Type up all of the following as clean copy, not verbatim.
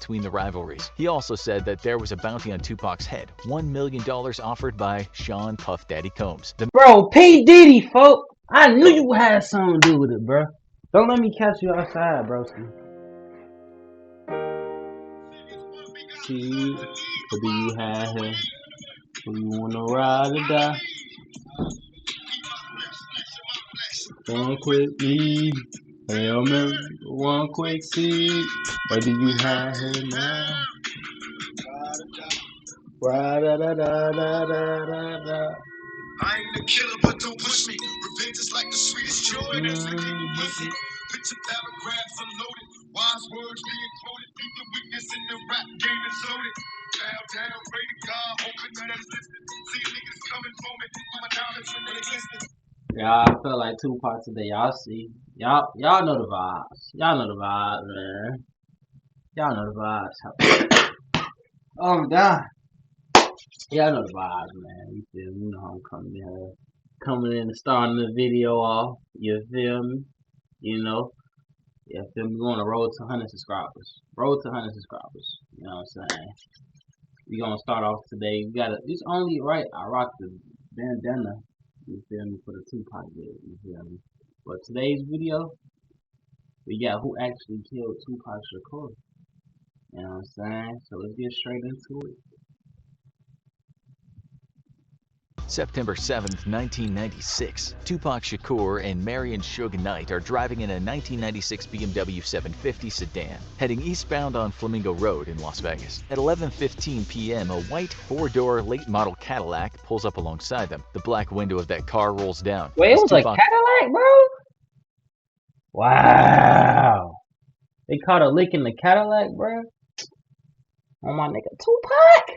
between the rivalries. He also said that there was a bounty on Tupac's head, $1 million offered by Sean Puff Daddy Combs. Bro, P. Diddy, folk. I knew you had something to do with it, bro. Don't let me catch you outside, broski. See, who do you have here? Who you wanna ride or die? Stand quickly. Hail Mary, one quick seat. What do you have here now? Ride da da da da da da da. I ain't a killer, but don't push me. Revenge is like the sweetest joy. That's the deep pussy. Picture paragraphs unloaded. Wise words being quoted. Beat the weakness in the rap game is loaded. Down, pray to God, hoping that it's listening. See niggas coming for me. I'm a knowledge when they listening. Y'all, I feel like Tupac today. Y'all see. Y'all know the vibes. Y'all know the vibes, man. Y'all know the vibes. Oh my God. Y'all know the vibes, man. You feel me? You know how I'm coming in here. Coming in and starting the video off. You feel me? You know? Yeah, feel me? We're on the road to 100 subscribers. Road to 100 subscribers. You know what I'm saying? We're gonna start off today. We gotta, it's only right. I rock the bandana. You feel me? For the Tupac video. You feel me? But today's video, we got who actually killed Tupac Shakur. You know what I'm saying? So let's get straight into it. September 7th, 1996. Tupac Shakur and Marion Suge Knight are driving in a 1996 BMW 750 sedan, heading eastbound on Flamingo Road in Las Vegas. At 11:15 p.m., a white four-door late-model Cadillac pulls up alongside them. The black window of that car rolls down. Wait, it was a Cadillac, bro? Wow. They caught a lick in the Cadillac, bro? Oh, my nigga. Tupac!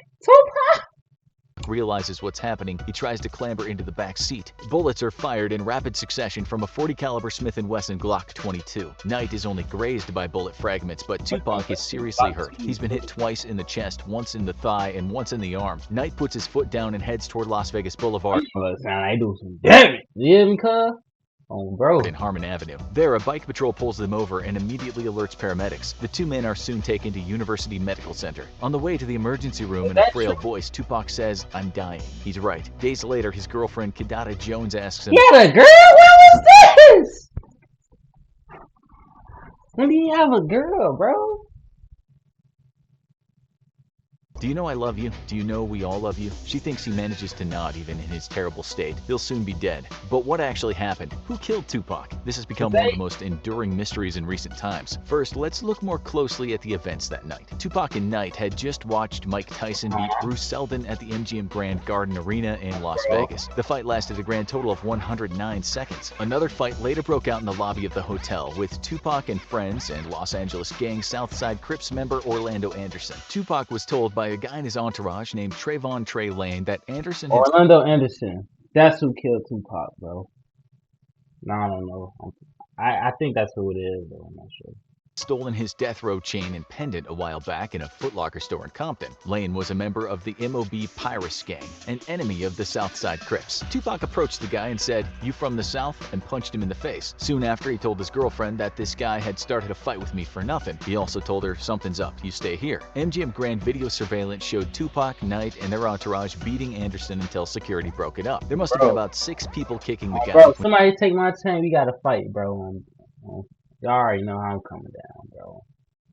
Realizes what's happening, he tries to clamber into the back seat. Bullets are fired in rapid succession from a .40 caliber Smith & Wesson Glock 22. Knight is only grazed by bullet fragments, but Tupac is seriously hurt. He's been hit twice in the chest, once in the thigh, and once in the arm. Knight puts his foot down and heads toward Las Vegas Boulevard. I do some damage. You hear me, cuz? Oh, bro. In Harmon Avenue. There, a bike patrol pulls them over and immediately alerts paramedics. The two men are soon taken to University Medical Center. On the way to the emergency room, in a frail voice, Tupac says, "I'm dying." He's right. Days later, his girlfriend, Kidada Jones, asks him, "You had a girl? What was this? When do you have a girl, bro?" "Do you know I love you? Do you know we all love you?" She thinks he manages to nod even in his terrible state. He'll soon be dead. But what actually happened? Who killed Tupac? This has become one of the most enduring mysteries in recent times. First, let's look more closely at the events that night. Tupac and Knight had just watched Mike Tyson beat Bruce Seldon at the MGM Grand Garden Arena in Las Vegas. The fight lasted a grand total of 109 seconds. Another fight later broke out in the lobby of the hotel with Tupac and friends and Los Angeles gang Southside Crips member Orlando Anderson. Tupac was told by a guy in his entourage named Trayvon Trey Lane that Anderson had... Orlando Anderson. That's who killed Tupac, bro. No, I don't know. I think that's who it is, but I'm not sure. Stolen his death row chain and pendant a while back in a Foot Locker store in Compton. Lane was a member of the MOB Pyrus gang, an enemy of the Southside Crips. Tupac approached the guy and said, "You from the South?" and punched him in the face. Soon after, he told his girlfriend that this guy had started a fight with me for nothing. He also told her, "Something's up, you stay here." MGM Grand video surveillance showed Tupac, Knight, and their entourage beating Anderson until security broke it up. There must have been about 6 people kicking the guy. Bro, somebody take my chain, we gotta fight, bro. Y'all already know how I'm coming down, bro.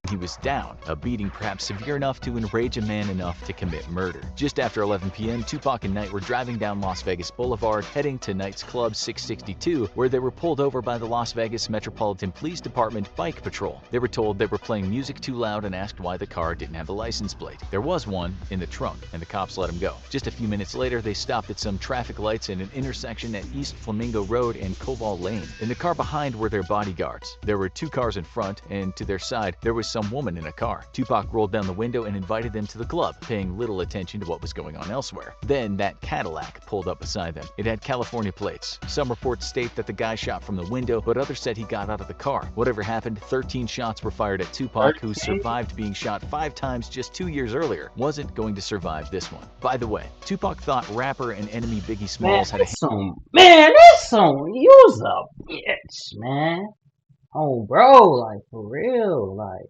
He was down, a beating perhaps severe enough to enrage a man enough to commit murder. Just after 11 p.m., Tupac and Knight were driving down Las Vegas Boulevard, heading to Knight's Club 662, where they were pulled over by the Las Vegas Metropolitan Police Department Bike Patrol. They were told they were playing music too loud and asked why the car didn't have a license plate. There was one in the trunk, and the cops let him go. Just a few minutes later, they stopped at some traffic lights in an intersection at East Flamingo Road and Koval Lane. In the car behind were their bodyguards. There were 2 cars in front, and to their side, there was some woman in a car. Tupac rolled down the window and invited them to the club, paying little attention to what was going on elsewhere. Then that Cadillac pulled up beside them. It had California plates. Some reports state that the guy shot from the window, but others said he got out of the car. Whatever happened, 13 shots were fired at Tupac, who survived being shot 5 times just 2 years earlier. Wasn't going to survive this one. By the way, Tupac thought rapper and enemy Biggie Smalls had a... Man, that's some... You's a bitch, man. Oh, bro, like, for real, like...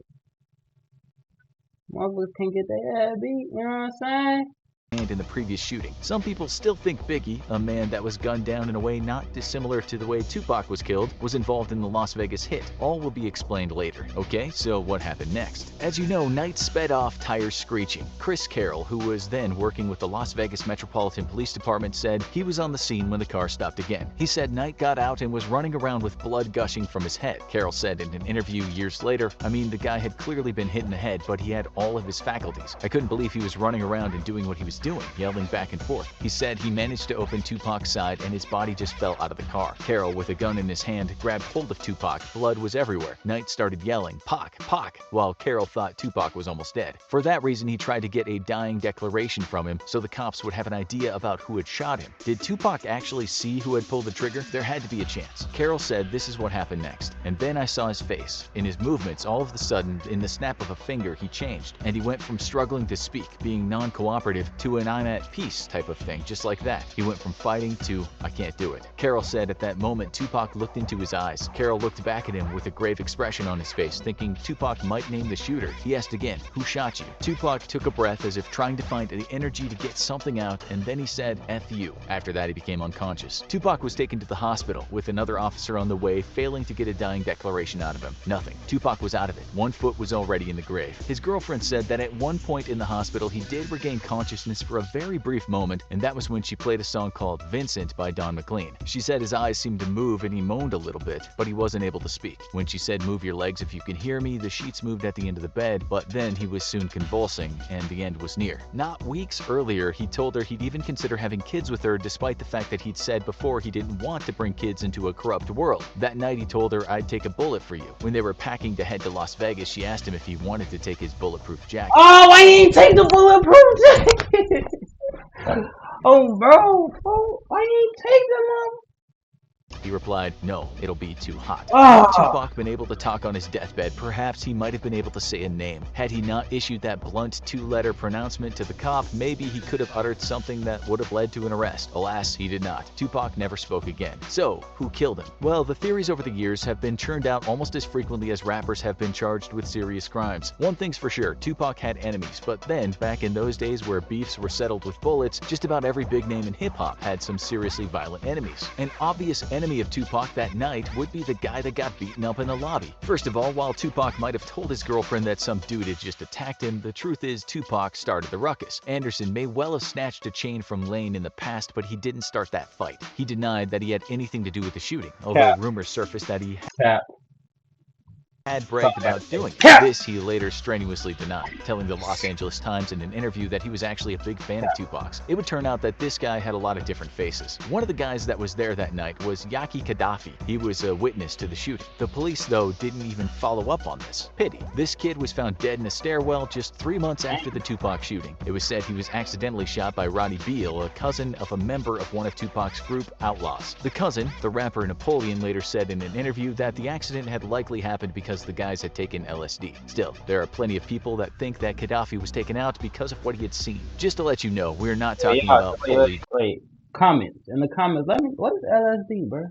Motherfuckers can get their ass beat, you know what I'm saying? And in the previous shooting. Some people still think Biggie, a man that was gunned down in a way not dissimilar to the way Tupac was killed, was involved in the Las Vegas hit. All will be explained later. Okay, so what happened next? As you know, Knight sped off, tires screeching. Chris Carroll, who was then working with the Las Vegas Metropolitan Police Department, said he was on the scene when the car stopped again. He said Knight got out and was running around with blood gushing from his head. Carroll said in an interview years later, I mean, the guy had clearly been hit in the head, but he had all of his faculties. I couldn't believe he was running around and doing what he was doing, yelling back and forth. He said he managed to open Tupac's side and his body just fell out of the car. Carroll, with a gun in his hand, grabbed hold of Tupac. Blood was everywhere. Knight started yelling, "Pac, Pac," while Carroll thought Tupac was almost dead. For that reason, he tried to get a dying declaration from him so the cops would have an idea about who had shot him. Did Tupac actually see who had pulled the trigger? There had to be a chance. Carroll said this is what happened next. And then I saw his face. In his movements, all of a sudden, in the snap of a finger, he changed. And he went from struggling to speak, being non-cooperative, to an I'm at peace type of thing, just like that. He went from fighting to I can't do it. Carroll said at that moment Tupac looked into his eyes. Carroll looked back at him with a grave expression on his face, thinking Tupac might name the shooter. He asked again, "Who shot you?" Tupac took a breath as if trying to find the energy to get something out, and then he said, "F you." After that, he became unconscious. Tupac was taken to the hospital with another officer on the way, failing to get a dying declaration out of him. Nothing. Tupac was out of it. One foot was already in the grave. His girlfriend said that at one point in the hospital, he did regain consciousness for a very brief moment, and that was when she played a song called Vincent by Don McLean. She said his eyes seemed to move and he moaned a little bit, but he wasn't able to speak. When she said, "Move your legs if you can hear me," the sheets moved at the end of the bed, but then he was soon convulsing and the end was near. Not weeks earlier, he told her he'd even consider having kids with her, despite the fact that he'd said before he didn't want to bring kids into a corrupt world. That night he told her, "I'd take a bullet for you." When they were packing to head to Las Vegas, she asked him if he wanted to take his bulletproof jacket. Oh, why you ain't take the bulletproof jacket? Oh, bro, why you ain't take them? He replied, "No, it'll be too hot." Oh. Had Tupac been able to talk on his deathbed, perhaps he might have been able to say a name. Had he not issued that blunt two-letter pronouncement to the cop, maybe he could have uttered something that would have led to an arrest. Alas, he did not. Tupac never spoke again. So, who killed him? Well, the theories over the years have been churned out almost as frequently as rappers have been charged with serious crimes. One thing's for sure, Tupac had enemies, but then, back in those days where beefs were settled with bullets, just about every big name in hip-hop had some seriously violent enemies. An obvious enemy of Tupac that night would be the guy that got beaten up in the lobby. First of all, while Tupac might have told his girlfriend that some dude had just attacked him, the truth is Tupac started the ruckus. Anderson may well have snatched a chain from Lane in the past, but he didn't start that fight. He denied that he had anything to do with the shooting, although rumors surfaced that he had bragged about doing it. This he later strenuously denied, telling the Los Angeles Times in an interview that he was actually a big fan of Tupac's. It would turn out that this guy had a lot of different faces. One of the guys that was there that night was Yaki Gaddafi. He was a witness to the shooting. The police, though, didn't even follow up on this. Pity. This kid was found dead in a stairwell just 3 months after the Tupac shooting. It was said he was accidentally shot by Roddy Beal, a cousin of a member of one of Tupac's group, Outlaws. The cousin, the rapper Napoleon, later said in an interview that the accident had likely happened because the guys had taken LSD. Still, there are plenty of people that think that Gaddafi was taken out because of what he had seen. Just to let you know, we're not talking about fully... Wait, comments. In the comments, what is LSD, bro?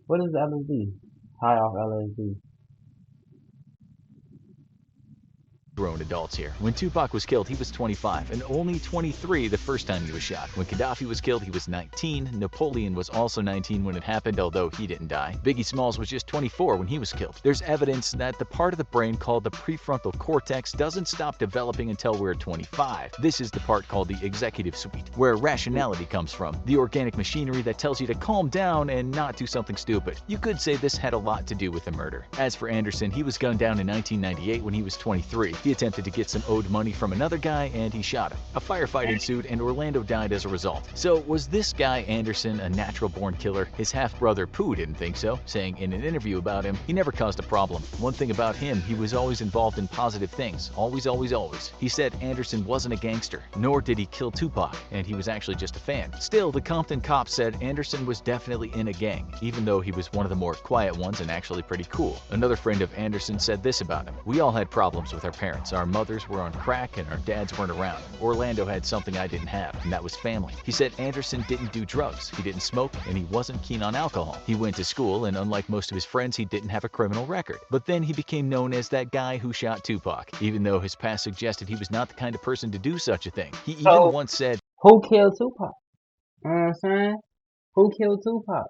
What is LSD? High off LSD. Grown adults here. When Tupac was killed, he was 25 and only 23 the first time he was shot. When Gaddafi was killed, he was 19. Napoleon was also 19 when it happened, although he didn't die. Biggie Smalls was just 24 when he was killed. There's evidence that the part of the brain called the prefrontal cortex doesn't stop developing until we're 25. This is the part called the executive suite, where rationality comes from, the organic machinery that tells you to calm down and not do something stupid. You could say this had a lot to do with the murder. As for Anderson, he was gunned down in 1998 when he was 23. He attempted to get some owed money from another guy and he shot him. A firefight ensued and Orlando died as a result. So was this guy Anderson a natural-born killer? His half-brother Pooh didn't think so, saying in an interview about him, he never caused a problem. One thing about him, he was always involved in positive things. Always, always, always. He said Anderson wasn't a gangster, nor did he kill Tupac, and he was actually just a fan. Still, the Compton cops said Anderson was definitely in a gang, even though he was one of the more quiet ones and actually pretty cool. Another friend of Anderson said this about him: "We all had problems with our parents. parents. Our mothers were on crack and our dads weren't around. Orlando had something I didn't have, and that was family. He said Anderson didn't do drugs, he didn't smoke, and he wasn't keen on alcohol. He went to school, and unlike most of his friends, he didn't have a criminal record. But then he became known as that guy who shot Tupac, even though his past suggested he was not the kind of person to do such a thing. He even once said, who killed Tupac? You know what I'm saying? Who killed Tupac?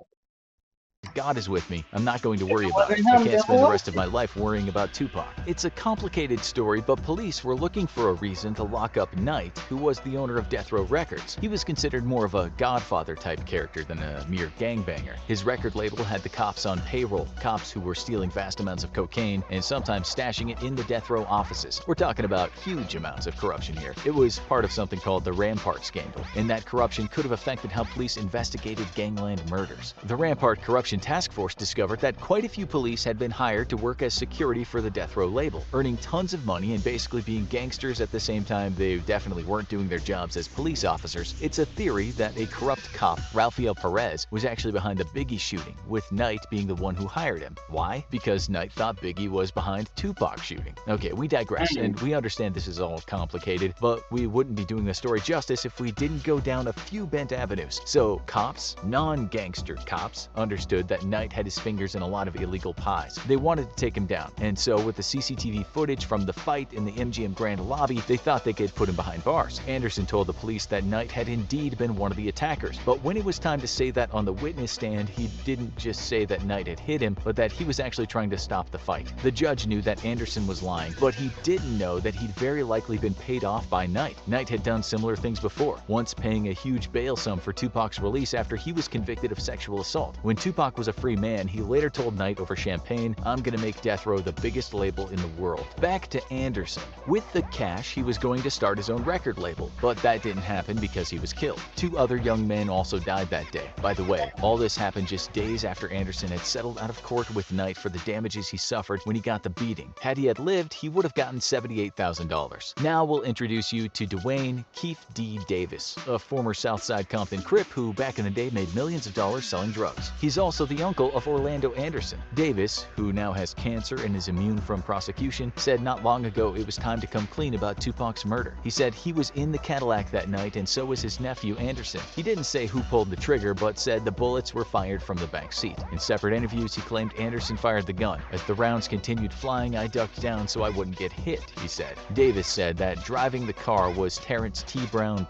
God is with me. I'm not going to worry about it. I can't spend the rest of my life worrying about Tupac. It's a complicated story, but police were looking for a reason to lock up Knight, who was the owner of Death Row Records. He was considered more of a Godfather type character than a mere gangbanger. His record label had the cops on payroll, cops who were stealing vast amounts of cocaine and sometimes stashing it in the Death Row offices. We're talking about huge amounts of corruption here. It was part of something called the Rampart scandal, and that corruption could have affected how police investigated gangland murders. The Rampart Corruption Task Force discovered that quite a few police had been hired to work as security for the Death Row label, earning tons of money and basically being gangsters at the same time they definitely weren't doing their jobs as police officers. It's a theory that a corrupt cop, Rafael Perez, was actually behind the Biggie shooting, with Knight being the one who hired him. Why? Because Knight thought Biggie was behind Tupac shooting. Okay, we digress, and we understand this is all complicated, but we wouldn't be doing the story justice if we didn't go down a few bent avenues. So cops, non-gangster cops, understood that Knight had his fingers in a lot of illegal pies. They wanted to take him down, and so with the CCTV footage from the fight in the MGM Grand lobby, they thought they could put him behind bars. Anderson told the police that Knight had indeed been one of the attackers, but when it was time to say that on the witness stand, he didn't just say that Knight had hit him, but that he was actually trying to stop the fight. The judge knew that Anderson was lying, but he didn't know that he'd very likely been paid off by Knight. Knight had done similar things before, once paying a huge bail sum for Tupac's release after he was convicted of sexual assault. When Tupac was a free man, he later told Knight over champagne, "I'm gonna make Death Row the biggest label in the world." Back to Anderson. With the cash, he was going to start his own record label, but that didn't happen because he was killed. 2 other young men also died that day. By the way, all this happened just days after Anderson had settled out of court with Knight for the damages he suffered when he got the beating. Had he had lived, he would have gotten $78,000. Now we'll introduce you to Dwayne Keefe D. Davis, a former Southside Compton Crip who back in the day made millions of dollars selling drugs. He's also the uncle of Orlando Anderson. Davis, who now has cancer and is immune from prosecution, said not long ago it was time to come clean about Tupac's murder. He said he was in the Cadillac that night and so was his nephew Anderson. He didn't say who pulled the trigger, but said the bullets were fired from the back seat. In separate interviews, he claimed Anderson fired the gun. As the rounds continued flying, I ducked down so I wouldn't get hit, he said. Davis said that driving the car was Terrence T. Brown,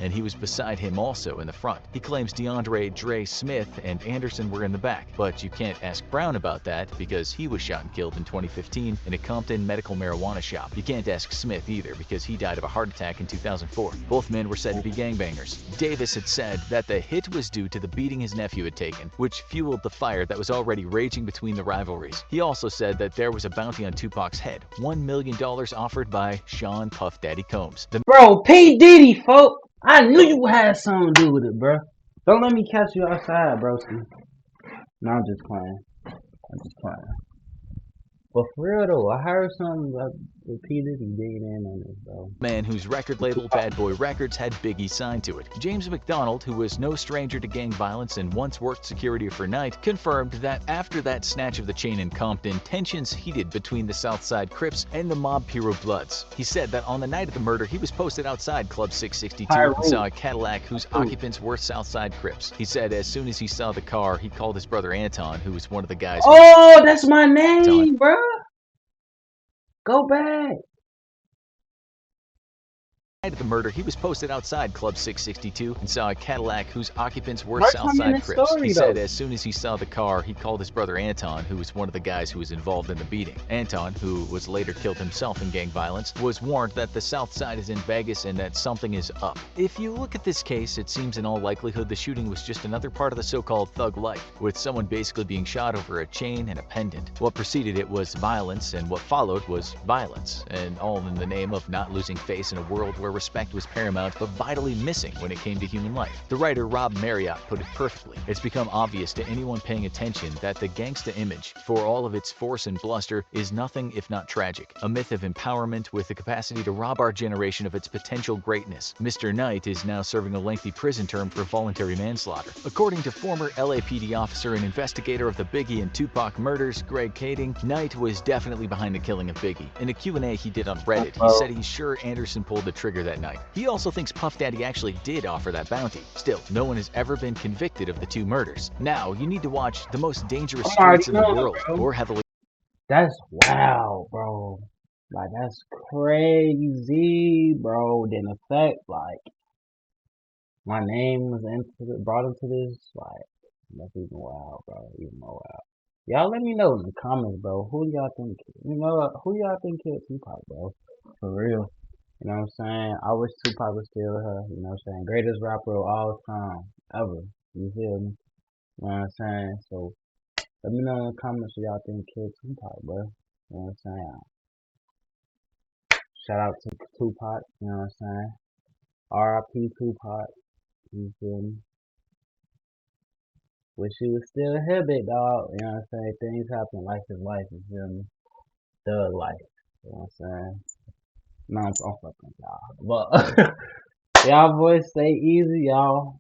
and he was beside him also in the front. He claims DeAndre Dre Smith and Anderson were in the back, but you can't ask Brown about that because he was shot and killed in 2015 in a Compton medical marijuana shop. You can't ask Smith either because he died of a heart attack in 2004. Both men were said to be gangbangers. Davis had said that the hit was due to the beating his nephew had taken, which fueled the fire that was already raging between the rivalries. He also said that there was a bounty on Tupac's head, $1 million offered by Sean Puff Daddy Combs. Bro, P. Diddy, folk. I knew you had something to do with it, bro. Don't let me catch you outside, broski. No, I'm just playing. But for real though, I heard something about P. Diddy digging in on this, bro. Man whose record label Bad Boy Records had Biggie signed to it. James McDonald, who was no stranger to gang violence and once worked security for Knight, confirmed that after that snatch of the chain in Compton, tensions heated between the Southside Crips and the mob Puro Bloods. He said that on the night of the murder, he was posted outside Club 662 and saw a Cadillac whose occupants were Southside Crips. He said as soon as he saw the car, he called his brother Anton, who was one of the guys. Oh, that's my name, bro. Go back. Night of the murder, he was posted outside Club 662 and saw a Cadillac whose occupants were Southside Crips. He said as soon as he saw the car, he called his brother Anton, who was one of the guys who was involved in the beating. Anton, who was later killed himself in gang violence, was warned that the South Side is in Vegas and that something is up. If you look at this case, it seems in all likelihood the shooting was just another part of the so-called thug life, with someone basically being shot over a chain and a pendant. What preceded it was violence, and what followed was violence, and all in the name of not losing face in a world where respect was paramount but vitally missing when it came to human life. The writer Rob Marriott put it perfectly. It's become obvious to anyone paying attention that the gangsta image, for all of its force and bluster, is nothing if not tragic. A myth of empowerment with the capacity to rob our generation of its potential greatness. Mr. Knight is now serving a lengthy prison term for voluntary manslaughter. According to former LAPD officer and investigator of the Biggie and Tupac murders, Greg Kading, Knight was definitely behind the killing of Biggie. In a Q&A he did on Reddit, he said he's sure Anderson pulled the trigger that night. He also thinks Puff Daddy actually did offer that bounty. Still, no one has ever been convicted of the two murders. Now, you need to watch The Most Dangerous Streets in the World, or heavily... That's wow, bro. Like, that's crazy, bro. Then the fact, like, my name was brought into this, like, that's even wild, bro. Even more wild. Y'all let me know in the comments, bro. Who y'all think, who y'all think killed Tupac, bro? For real. You know what I'm saying? I wish Tupac was still here. You know what I'm saying? Greatest rapper of all time, ever. You feel me? You know what I'm saying? So, let me know in the comments who y'all think killed Tupac, bro. You know what I'm saying? Shout out to Tupac, you know what I'm saying? R.I.P. Tupac, you feel me? Wish he was still here, big dog, you know what I'm saying? Things happen, life is life, you feel me? Thug life, you know what I'm saying? No, I'm fucking y'all. But, y'all boys, stay easy, y'all.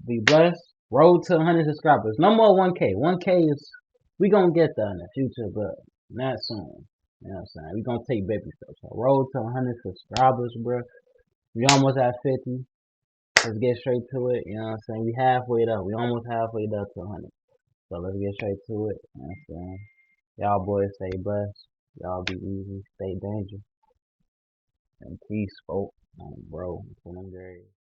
Be blessed. Road to 100 subscribers. No more 1K. 1K is, we gonna get there in the future, but not soon. You know what I'm saying? We gonna take baby steps. So road to 100 subscribers, bro. We almost at 50. Let's get straight to it. You know what I'm saying? We halfway there. We almost halfway there to 100. So let's get straight to it. You know what I'm saying? Y'all boys stay blessed. Y'all be easy. Stay dangerous. And peace, folks. Bro, it's one of them days.